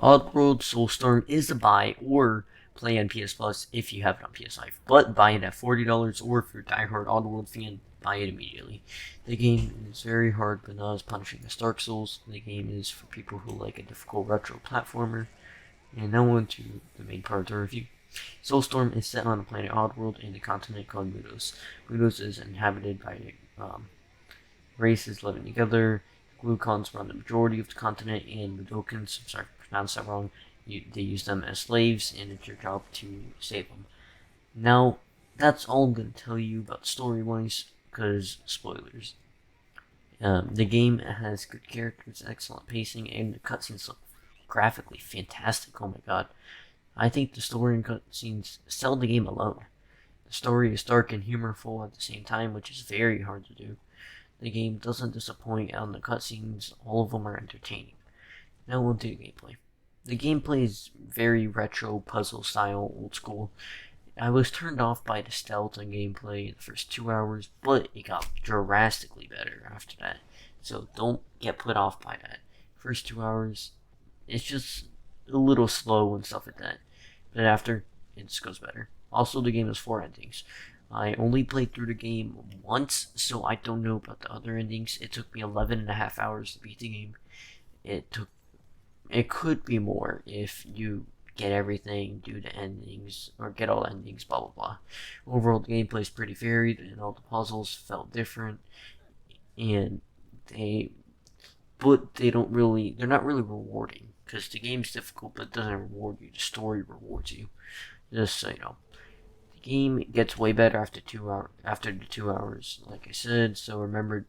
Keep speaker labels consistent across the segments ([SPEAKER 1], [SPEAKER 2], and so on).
[SPEAKER 1] Oddworld Soulstorm is a buy or play on PS Plus if you have it on PS5, but buy it at $40, or if you're a diehard Oddworld fan, buy it immediately. The game is very hard, but not as punishing as Dark Souls. The game is for people who like a difficult retro platformer. And now on to the main part of the review. Soulstorm is set on the planet Oddworld in the continent called Mudos. Mudos is inhabited by races living together. Glucons run the majority of the continent, and Mudokans, I'm sorry if I pronounced that wrong, they use them as slaves, and it's your job to save them. Now, that's all I'm going to tell you about story-wise, because spoilers. The game has good characters, excellent pacing, and the cutscenes look graphically fantastic. Oh my god. I think the story and cutscenes sell the game alone. The story is dark and humorful at the same time, which is very hard to do. The game doesn't disappoint, and the cutscenes, all of them are entertaining. Now on to the gameplay. The gameplay is very retro, puzzle style, old school. I was turned off by the stealth and gameplay in the first 2 hours, but it got drastically better after that. So don't get put off by that. First 2 hours, it's just a little slow and stuff like that. But after, it just goes better. Also, the game has 4 endings. I only played through the game once, so I don't know about the other endings. It took me 11.5 hours to beat the game. It could be more if you get everything, do the endings, or get all the endings, blah blah blah. Overall, the gameplay is pretty varied, and all the puzzles felt different, and they're not really rewarding, because the game's difficult, but it doesn't reward you. The story rewards you. Just so you know. The game gets way better after the 2 hours, like I said, so remember,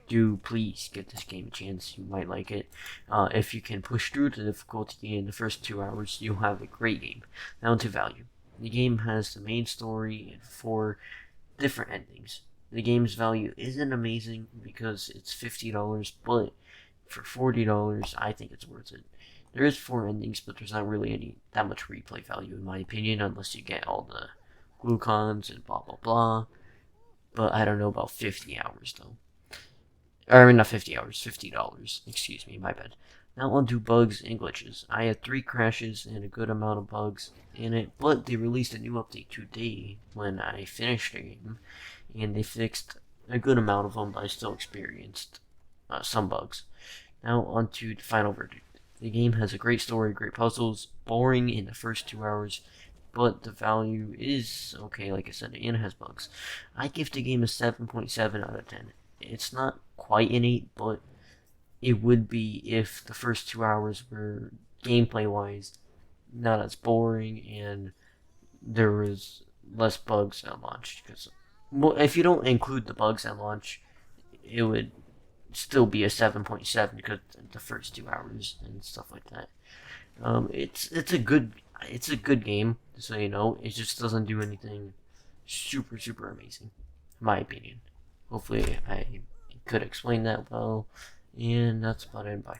[SPEAKER 1] do please give this game a chance. You might like it. If you can push through the difficulty in the first 2 hours, you'll have a great game. Now to value. The game has the main story and 4 different endings. The game's value isn't amazing because it's $50, but for $40, I think it's worth it. There is 4 endings, but there's not really that much replay value in my opinion, unless you get all the glucons and blah blah blah. But I don't know about 50 hours though. Or not 50 hours, $50. Excuse me, my bad. Now on to bugs and glitches. I had 3 crashes and a good amount of bugs in it, but they released a new update today when I finished the game, and they fixed a good amount of them, but I still experienced some bugs. Now on to the final verdict. The game has a great story, great puzzles, boring in the first 2 hours, but the value is okay, like I said, and it has bugs. I give the game a 7.7 out of 10. It's not quite an 8, but it would be if the first 2 hours were, gameplay-wise, not as boring, and there was less bugs at launch. Because, well, if you don't include the bugs at launch, it would still be a 7.7 because the first 2 hours and stuff like that. It's a good game, so you know. It just doesn't do anything super amazing, in my opinion. Hopefully I could explain that well, and that's about it. Bye.